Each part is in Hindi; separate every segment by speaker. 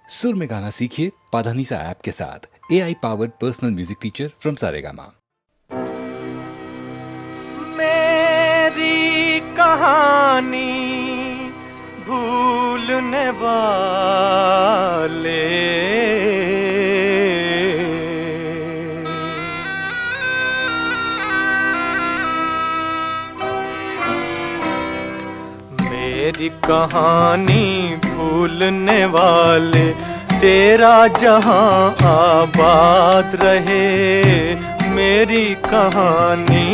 Speaker 1: सुर में गाना सीखिए पाधानीसा ऐप के साथ। AI powered personal music teacher from Saregama.
Speaker 2: मेरी कहानी भूलने वाले, मेरी कहानी भूलने वाले, तेरा जहां आबाद रहे। मेरी कहानी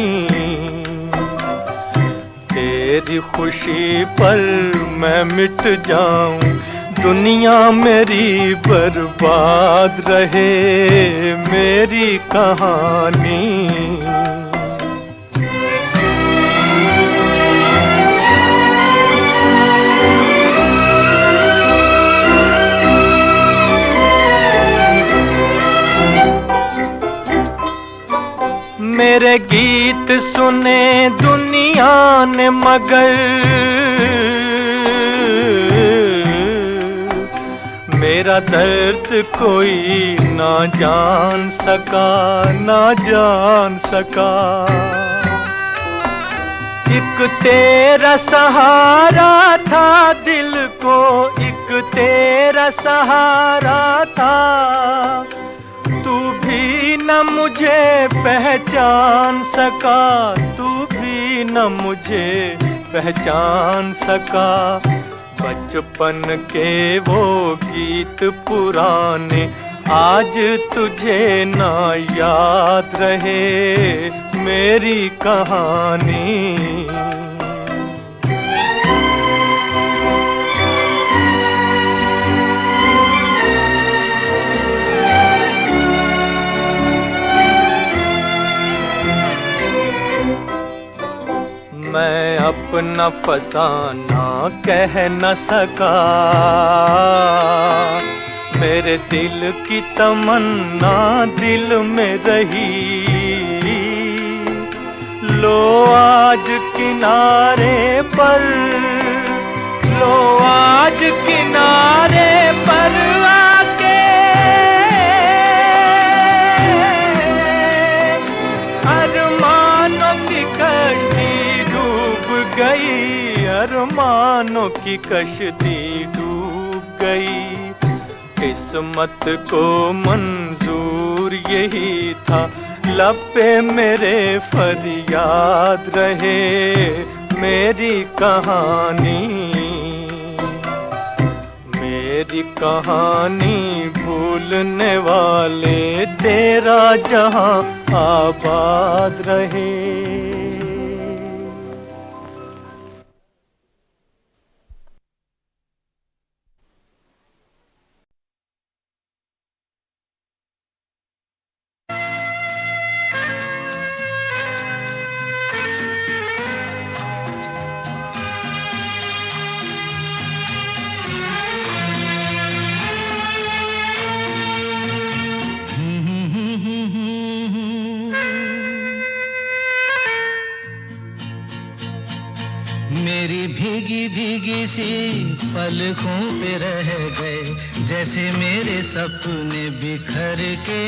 Speaker 2: तेरी खुशी पर मैं मिट जाऊं, दुनिया मेरी बर्बाद रहे। मेरी कहानी मेरे गीत सुने दुनिया ने मगर मेरा दर्द कोई ना जान सका, ना जान सका। एक तेरा सहारा था दिल को, एक तेरा सहारा था। तू भी न मुझे पहचान सका, तू भी न मुझे पहचान सका। बचपन के वो गीत पुराने आज तुझे ना याद रहे। मेरी कहानी मैं अपना फसाना कह न सका, मेरे दिल की तमन्ना दिल में रही। लो आज किनारे पर, लो आज किनारे पर आके अरमानों की कश्ती गई, अरमानों की कश्ती डूब गई। किस्मत को मंजूर यही था, लब पे मेरे फरियाद रहे। मेरी कहानी, मेरी कहानी भूलने वाले, तेरा जहां आबाद रहे।
Speaker 3: मेरी भीगी भीगी सी पलकों पे रह गए, जैसे मेरे सपने बिखर के।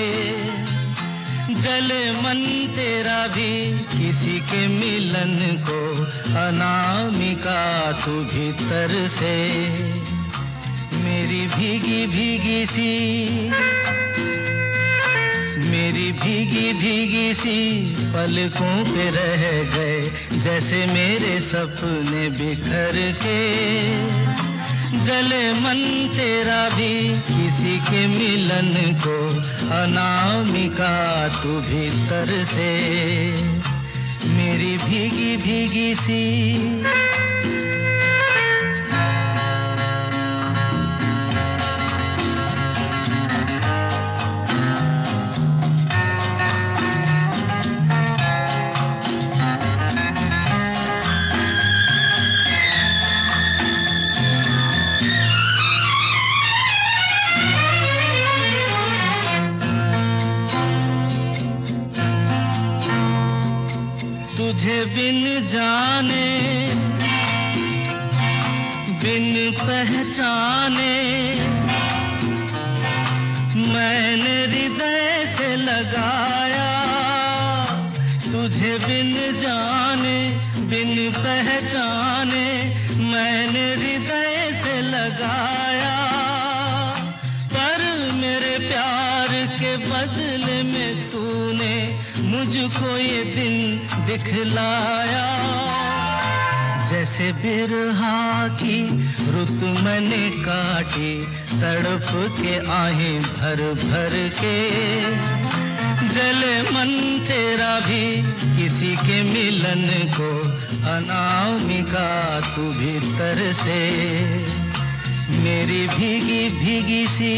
Speaker 3: जले मन तेरा भी किसी के मिलन को, अनामिका तू भीतर से। मेरी भीगी भीगी सी, मेरी भीगी भीगी सी पलकों पे रह गए, जैसे मेरे सपने बिखर के। जले मन तेरा भी किसी के मिलन को, अनामिका तू भीतर से। मेरी भीगी भीगी सी तुझे बिन जाने बिन पहचाने लगाया, तुझे बिन जाने बिन पहचाने मैंने हृदय से लगाया, पर मेरे प्यार के बदले में तूने मुझको ये दिन दिखलाया। जैसे बिरहा की रुत मैंने काटी, तड़प के आहें भर भर के, जले मन तेरा भी किसी के मिलन को, अनामिका तू भीतर से मेरी भीगी भीगी सी।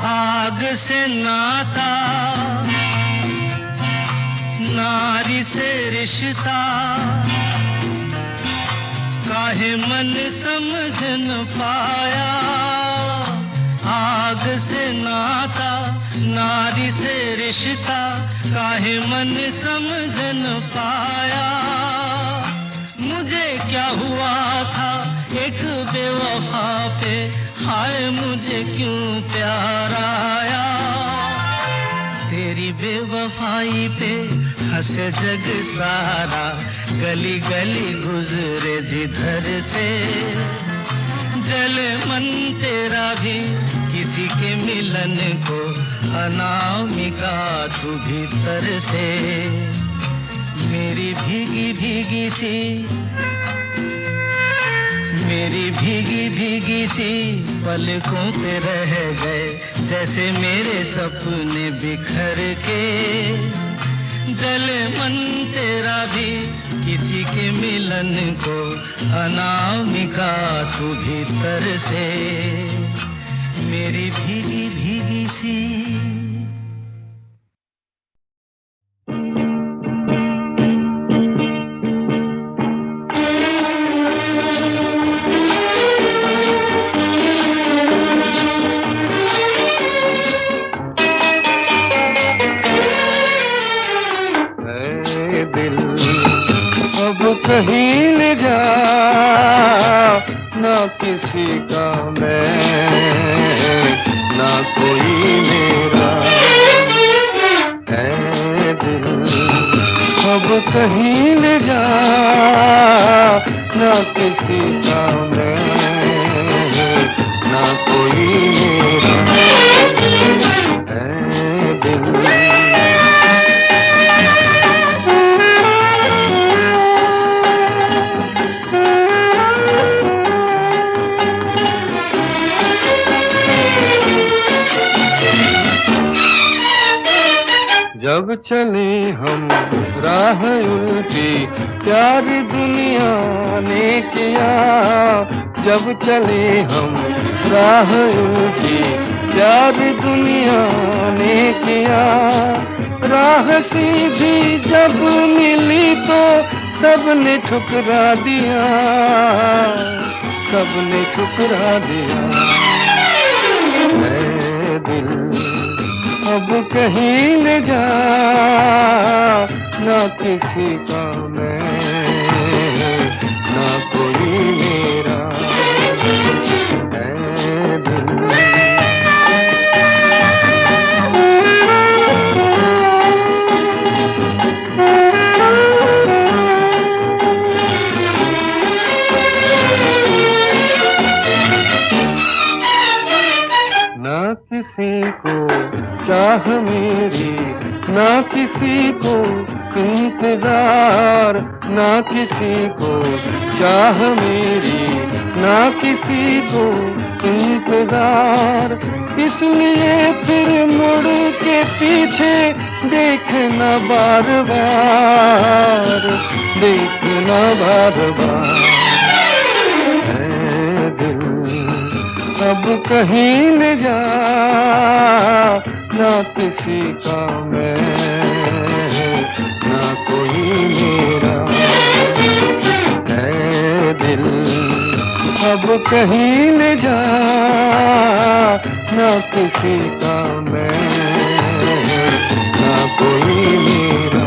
Speaker 3: आग से नाता, नारी से रिश्ता, काहे मन समझ न पाया। आग से नाता, नारी से रिश्ता, काहे मन समझ न पाया। मुझे क्या हुआ था एक बेवफा पे, हाय मुझे क्यों प्यार आया। तेरी बेवफाई पे हंसे जग सारा, गली गली गुजरे जिधर से, जले मन तेरा भी किसी के मिलन को, अनामिका तू भीतर से मेरी भीगी भीगी सी, मेरी भीगी भीगी सी पलकों पे रह गए, जैसे मेरे सपने बिखर के, जले मन तेरा भी किसी के मिलन को, अनामिका तू भीतर से मेरी भीगी भीगी सी।
Speaker 2: कहीं ले जा ना किसी का मैं, ना कोई मेरा है दिल। अब कहीं ले जा ना किसी का मैं, ना कोई मेरा है दिल। जब चले हम राह उल्टी प्यार दुनिया ने किया, जब चले हम राह उल्टी प्यार दुनिया ने किया, राह सीधी जब मिली तो सबने ठुकरा दिया, सबने ठुकरा दिया। ऐ दिल अब कहीं ले जा ना किसी का मैं, ना कोई मेरा है दिल। ना किसी को चाह मेरी, ना किसी को इंतजार, ना किसी को चाह मेरी, ना किसी को इंतजार। इसलिए फिर मुड़ के पीछे देखना बार बार, देखना बार बार। ऐ दिल अब कहीं ले जा ना किसी का मैं, ना कोई मेरा है दिल। अब अब कहीं न जा, ना किसी का मैं, ना कोई मेरा।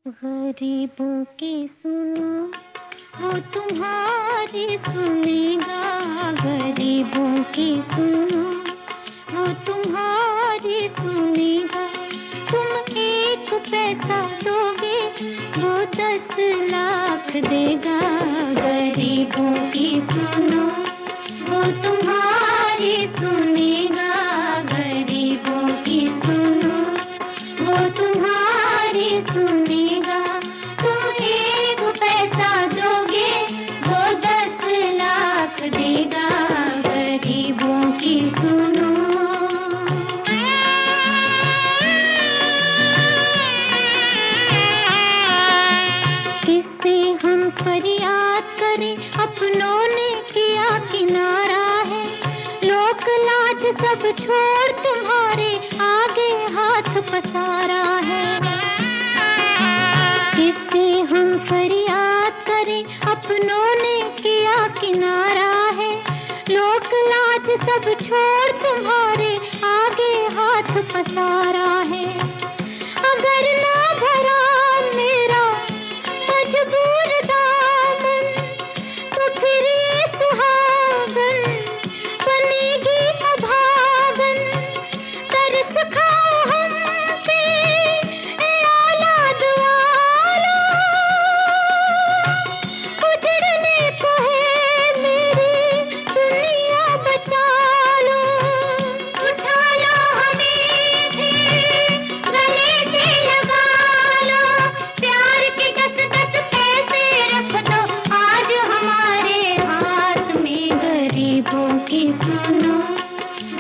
Speaker 4: गरीबों की सुनो वो तुम्हारी सुनेगा, गरीबों की सुनो वो तुम्हारी सुनेगा। तुम एक पैसा दोगे वो 10 लाख देगा, गरीबों की सुनो वो तुम्हारी सुनेगा, गरीबों की सुनो वो तुम्हारी सुनेगा। तुम एक पैसा दोगे वो 10 लाख देगा, गरीबों की सुनो। किससे हम फरियाद करें, अपनों ने किया किनारा है। लोक लाज सब छोड़ तुम्हारे आगे हाथ पसारा है। किससे हम फरियाद करें, अपनों ने किया किनारा है। लोक लाज सब छोड़ तुम्हारे आगे हाथ पसारा है। अगर ना भरा मेरा मजबूर दामन, तो फिर ये सुहागन बनेगी अभागन। तरस खाओ हम पे ए औलाद वालो, उजड़ने को है मेरी दुनिया बचा लो। उठा लो हमें भी गले से लगा लो, प्यार के 10-10 पैसे रख दो आज हमारे हाथ में। गरीबों की सुनो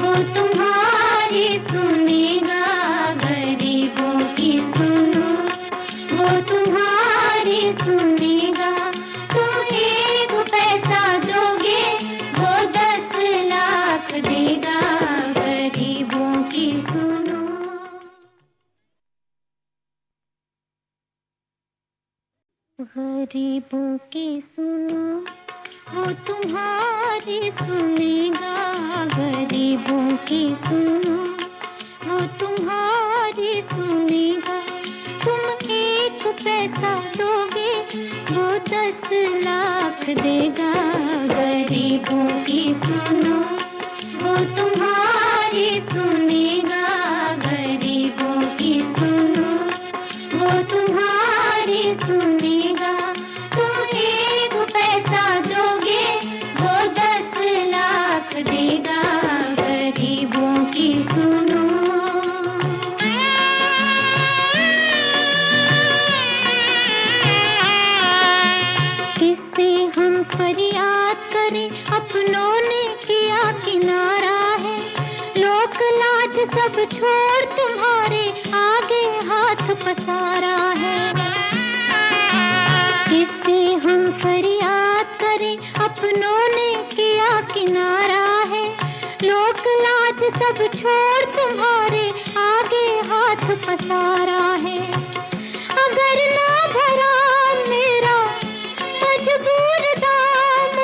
Speaker 4: वो तुम्हारी सुनेगा, गरीबों की सुनो वो तुम्हारी सुनेगा। तुम एक पैसा दोगे वो 10 लाख देगा, गरीबों की सुनो। गरीबों की सुनो वो तुम्हारी सुनेगा, गरीबों की सुनो वो तुम्हारी सुनेगा। तुम एक पैसा दोगे वो 10 लाख देगा, गरीबों की सुनो वो तुम्हारी सुनेगा, गरीबों की सुनो वो तुम्हारी सुनेगा। तुम एक पैसा दोगे वो 10 लाख देगा, गरीबों की सुनो। किससे हम फरियाद करें, अपनों ने किया किनारा है। लोक लाज सब छोड़ तुम्हारे आगे हाथ पसारा है। किससे हम फरियाद करें, अपनों ने किया किनारा है। लोक लाज सब छोड़ तुम्हारे आगे हाथ पसारा है। अगर ना भरा मेरा मजबूर दामन,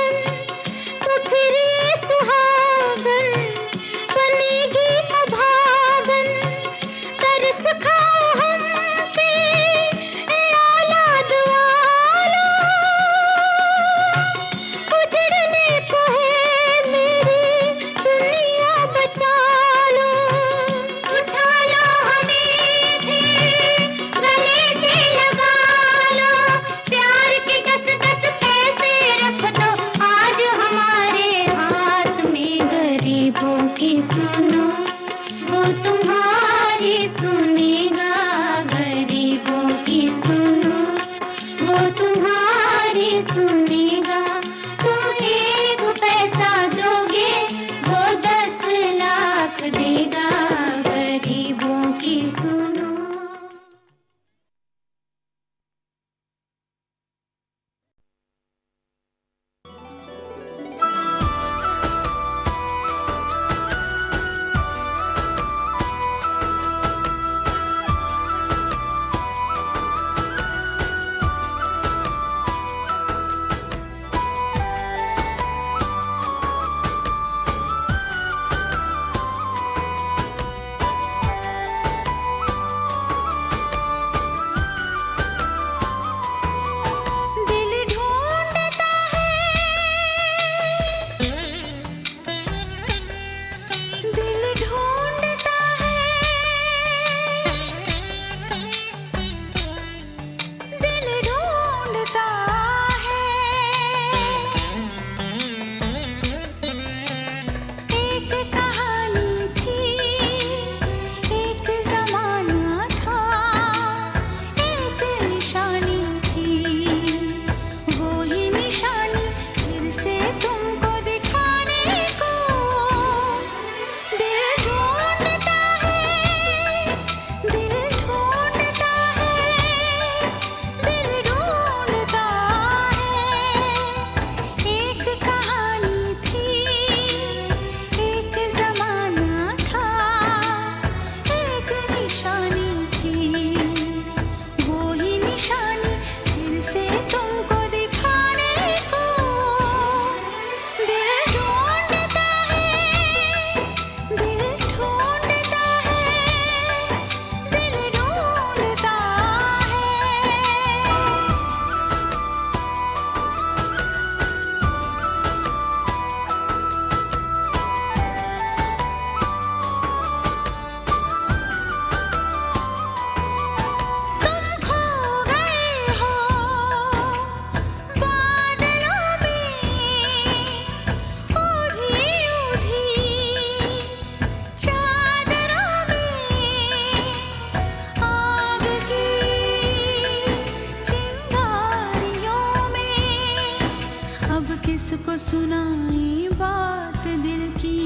Speaker 5: सुनाई बात दिल की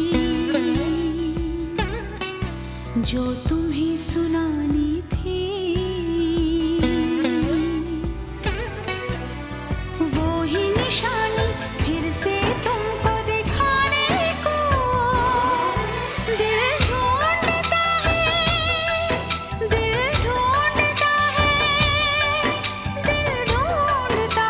Speaker 5: जो तुम्हें सुनानी थी। वो ही निशानी फिर से तुमको दिखाने को दिल ढूंढता है, दिल ढूंढता है, दिल ढूंढता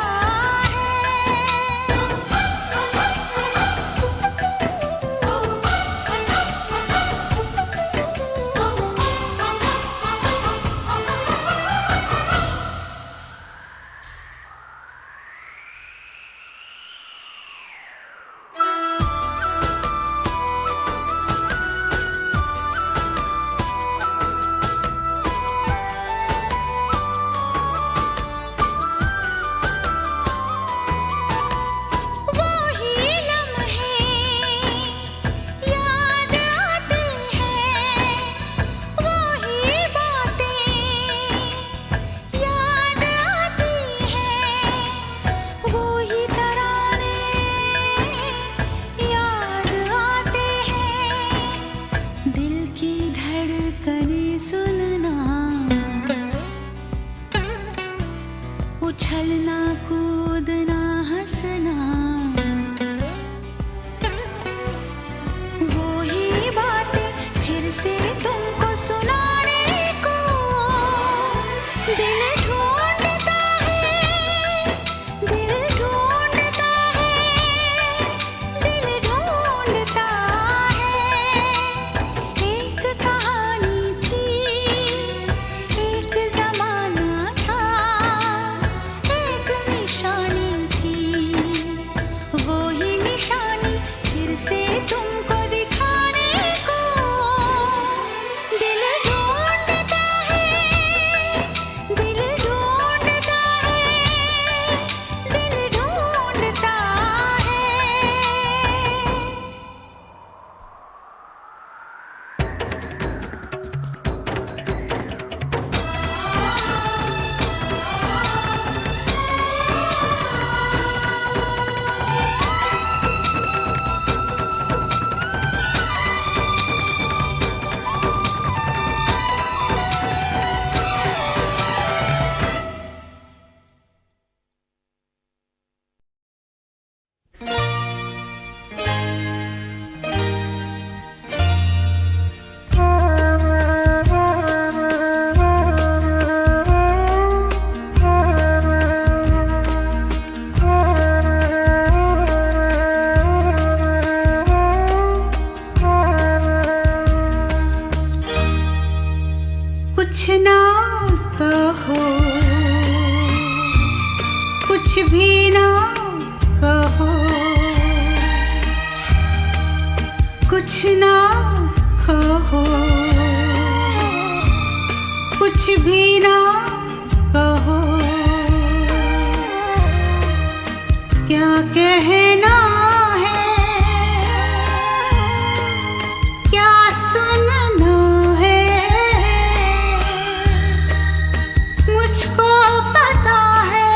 Speaker 5: उछलना कूदना हंसना वो ही बातें फिर से तुमको सुनाने को दिल ढूंढता है, दिल ढूंढता है, दिल ढूंढता है। एक कहानी थी, एक जमाना था, एक निशानी थी, वो ही निशानी फिर से तुमको दिखाने को दिल ढूंढता है, दिल ढूंढता है, दिल ढूंढता है। कुछ ना कहो, कुछ भी ना कहो, कुछ ना कहो, कुछ भी ना कहो। क्या कहना है, क्या सुनना है, मुझको पता है,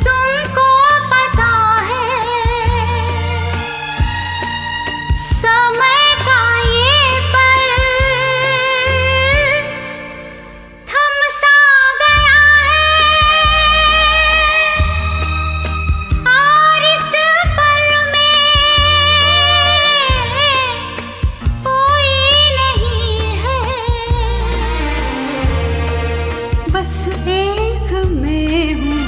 Speaker 5: तुमको पता है। समय का ये पल थम सा गया है और इस पल में कोई नहीं है, बस एक मैं हूँ,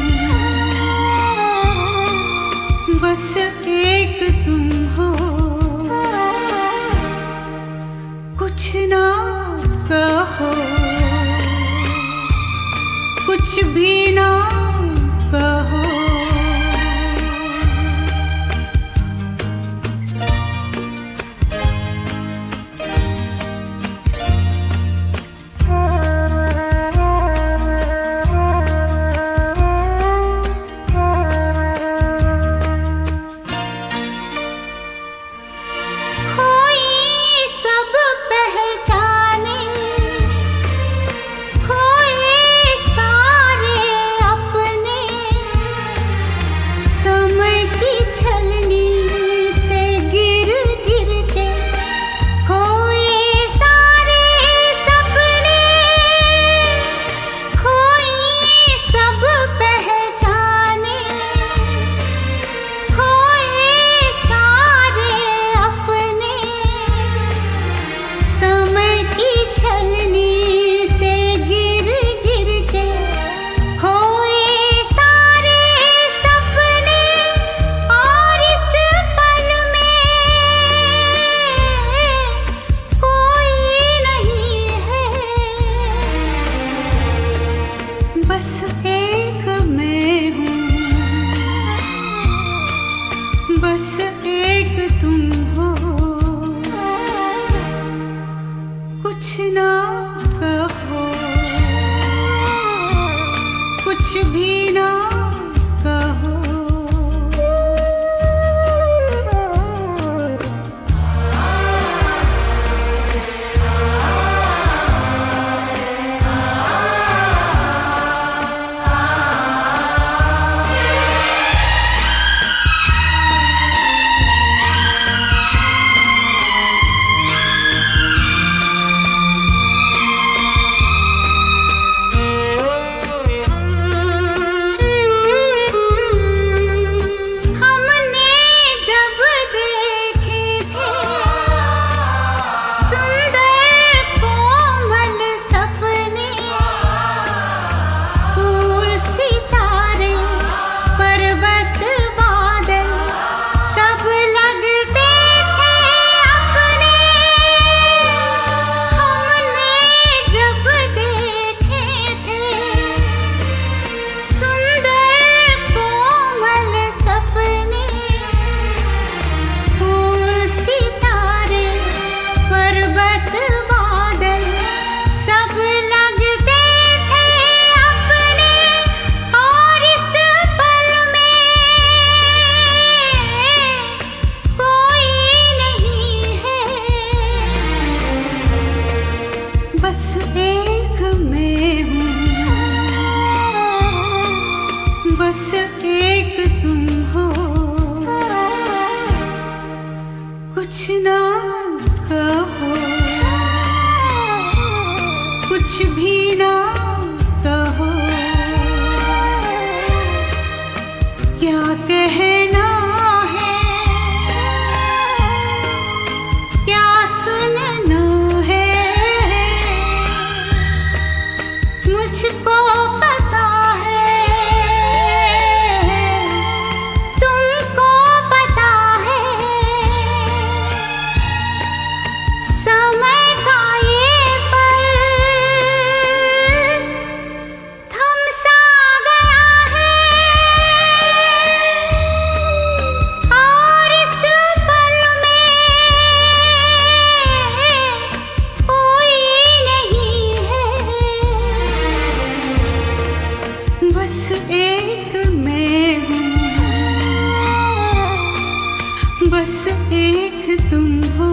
Speaker 5: बस एक तुम हो। कुछ ना कहो, कुछ भी ना कहो। कोई सब पहचाने, कोई सारे अपने भी ना कहो, क्या कहना है, क्या सुनना है, मुझको पता है, तुमको पता है, समय का ये पल थम सा गया है, और इस पल में कोई नहीं है, बस एक मैं हूँ, बस एक तुम हो।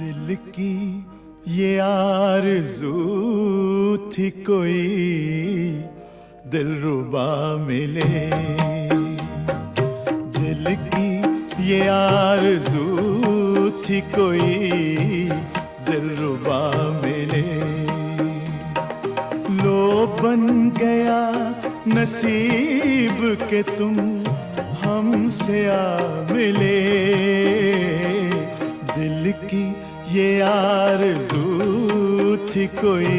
Speaker 6: दिल की ये आरज़ू थी कोई दिलरुबा मिले, दिल की ये आरज़ू थी कोई दिलरुबा मिले, लो बन गया नसीब के तुम हमसे आ मिले, दिल की ये आरज़ू थी कोई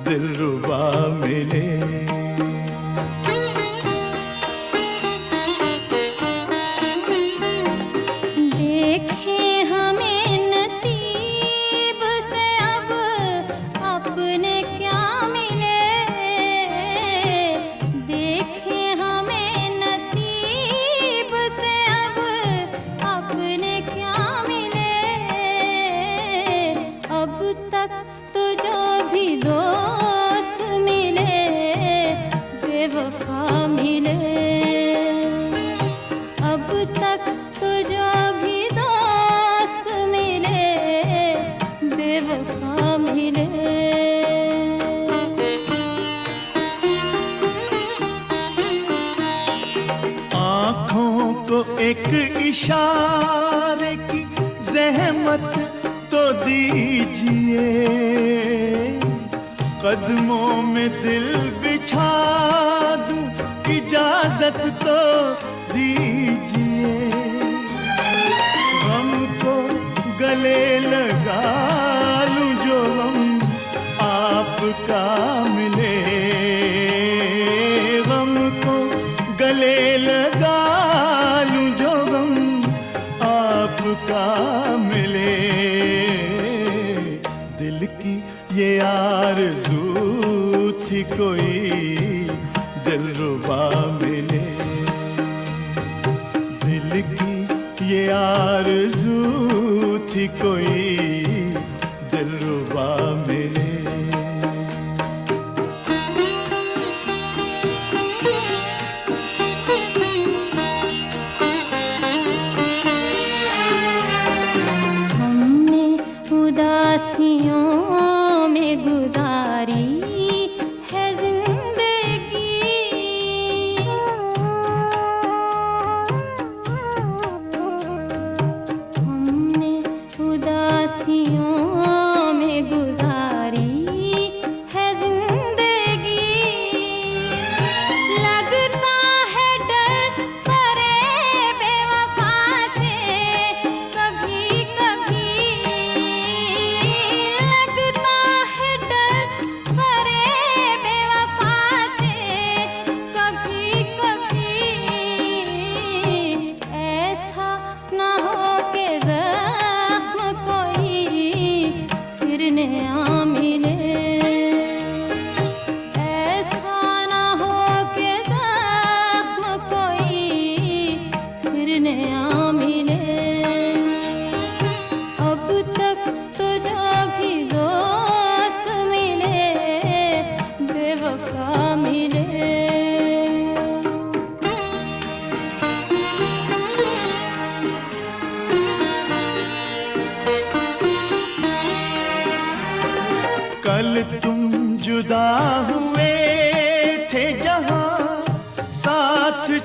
Speaker 6: दिलरुबा मिले।
Speaker 4: देखें हमें नसीब से अब अपने क्या मिले, देखें हमें नसीब से अब अपने क्या मिले, अब तक तो जो भी दोस्त मिले बेवफा मिले, अब तक तो जो भी दोस्त मिले बेवफा मिले।
Speaker 6: आँखों को एक इशारे की ज़हमत तो दीजिए, कदमों में दिल बिछा दूं इजाज़त तो दीजिए, हमको गले लगा लूं जो हम आपका मिले, हमको गले लगा लूं जो हम आपका मिले, दिल की ये आरज़ू थी कोई दिलरुबा मिले, दिल की ये आरज़ू थी कोई दिलरुबा मिले।
Speaker 4: हमने उदासियों में गुजारी है जिंदगी, हमने उदासियों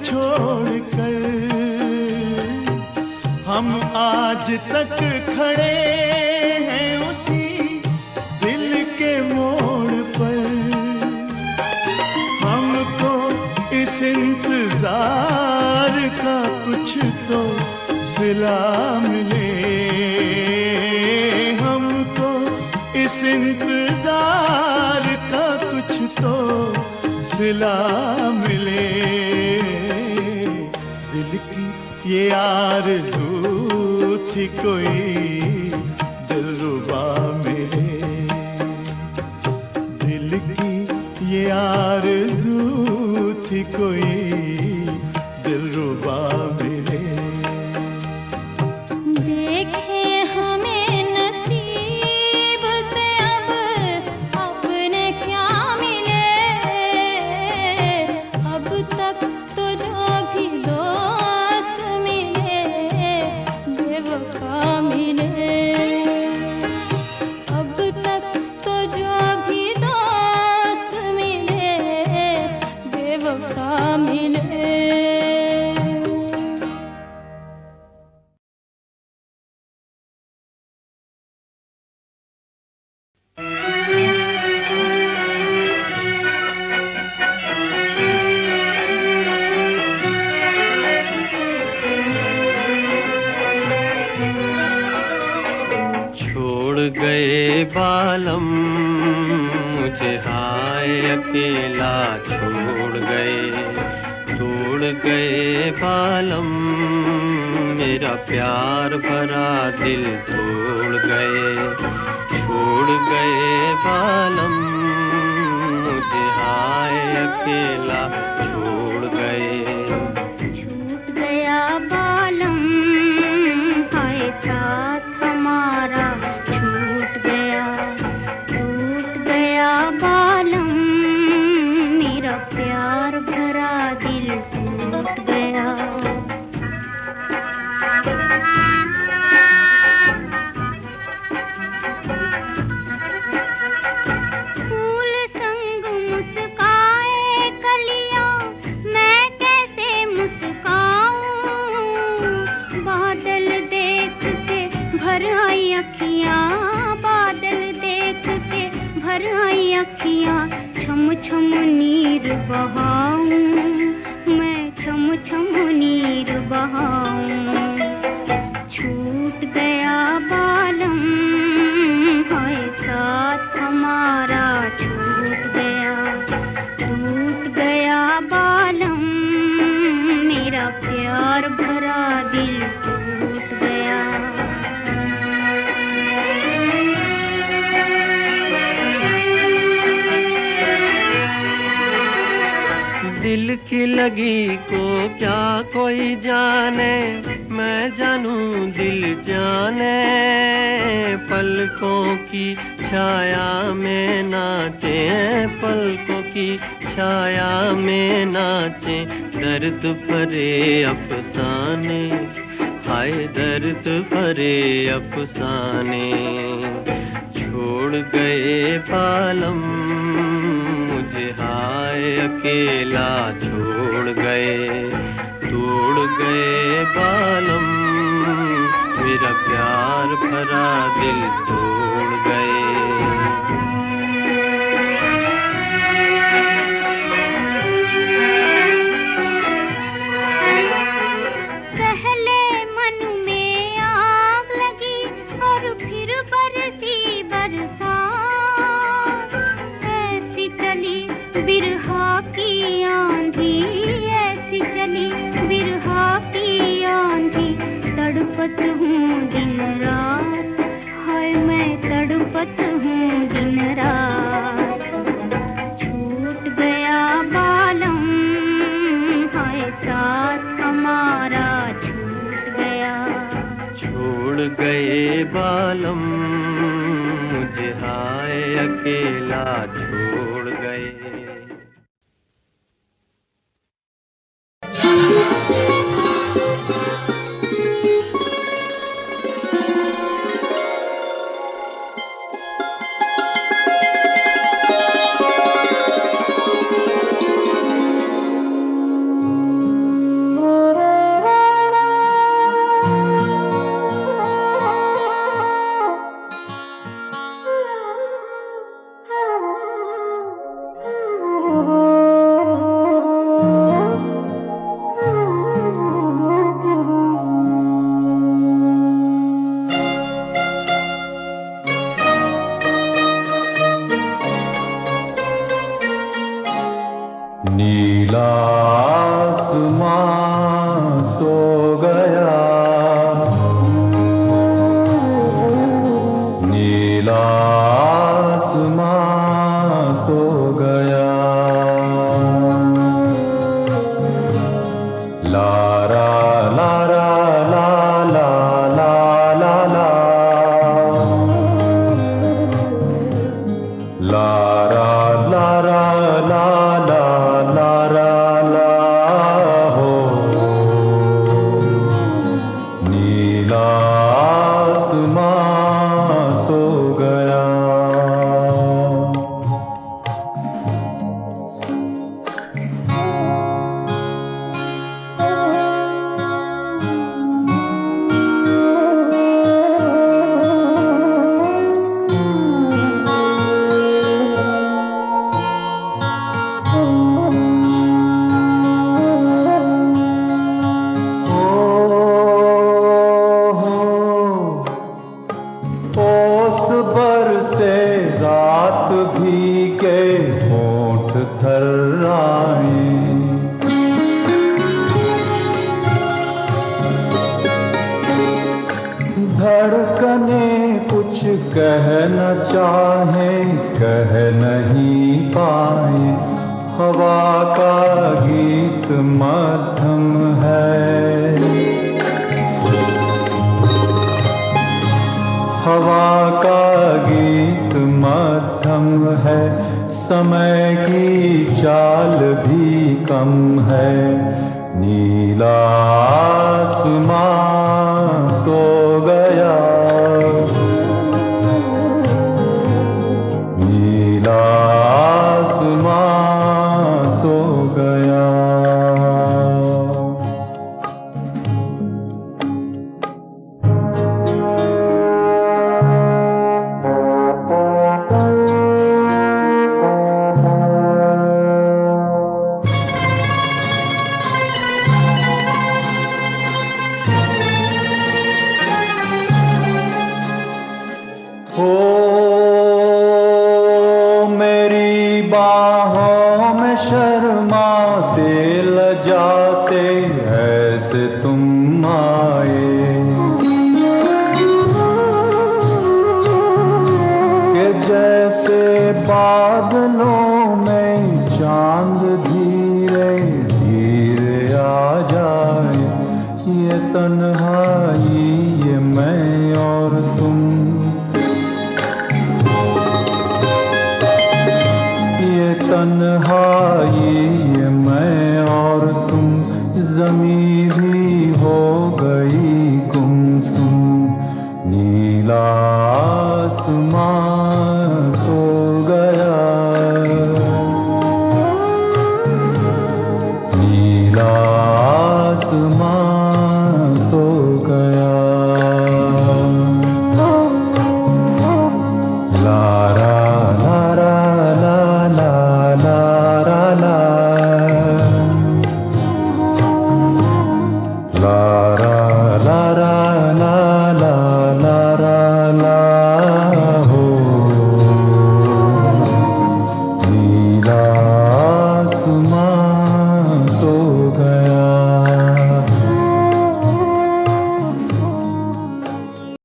Speaker 6: छोड़कर हम आज तक खड़े हैं उसी दिल के मोड़ पर। हमको इस इंतजार का कुछ तो सिला मिले, हमको इस इंतजार का कुछ तो सिला मिले। दिल की ये आरज़ू थी कोई दिलरुबा मिले, दिल की ये आरज़ू थी कोई दिलरुबा मिले।
Speaker 4: देखे हमें नसीब से अब अपने क्या मिले, अब तक तो जो भी दोस्त मिले बेवफा मिले, अब तक तो जो भी दोस्त मिले बेवफा मिले।
Speaker 2: छोड़ गए बालम मुझे हाय अकेला छोड़ गए, तोड़ गए बालम मेरा प्यार भरा दिल तोड़ गए। छोड़ गए बालम मुझे हाय अकेला छोड़ गए।
Speaker 4: छूट गया बालम हाय साथ हमारा छूट गया, टूट गया बालम मेरा प्यार भरा दिल टूट गया। फूल संग मुस्काए कलियां मैं कैसे मुस्काऊं, बादल देख के भर आई अखियां, बादल देख के भर आई अखियां, छम छम नीर बहाऊं मैं छम छम नीर बहाऊं। छूट गया बालम हाय साथ हमारा छूट गया, टूट गया बालम मेरा प्यार भरा दिल टूट गया।
Speaker 2: दिल की लगी को क्या कोई जाने, मैं जानूं दिल जाने। पलकों की छाया में नाचे, पलकों की छाया में नाचे, दर्द भरे अफसाने हाय दर्द भरे अफसाने। छोड़ गए बालम मुझे हाय अकेला छोड़ गए, तोड़ गए बालम मेरा प्यार भरा दिल तोड़ गए।
Speaker 4: पहले मन में आग लगी और फिर बरसी बरसात, ऐसी चली बिरहा की आंधी, ऐसी चली बिरहा की आंधी। तड़पत हूँ दिन रात हाय मैं तड़पत हूँ दिन रात। छूट गया बालम हाय साथ हमारा छूट गया।
Speaker 2: छोड़ गए बालम मुझे हाय अकेला छोड़ गए।
Speaker 6: आसमां सो गया, नीला आसमां सो गया। लारा लारा ला ला ला ला ला, लारा लारा ला ला लारा ला हो, नीला आसमां सो गया। ओस बरसे रात भीगे होंठ थर्राए, धड़कने कुछ कह न चाहे, कह नहीं पाए। हवा का गीत मध्यम है, हवा का गीत मध्यम है। समय की चाल भी कम है, नीला आसमां सो गया, नीला आसमां सो गया। हो मेरी बाहों में शर्माते लजाते ऐसे तुम आए, कि जैसे बादलों में चांद धीरे धीरे आ जाए। ये तन्हाई, ये मैं और तुम, ये तन्हाई, ये मैं और तुम। ज़मीं भी हो गई गुमसुम, नीला आसमां सो गया, नीला आसमां सो गया। लारा लारा ला ला लारा ला, लारा लारा ला ला लारा ला हो, नीला आसमां सो गया।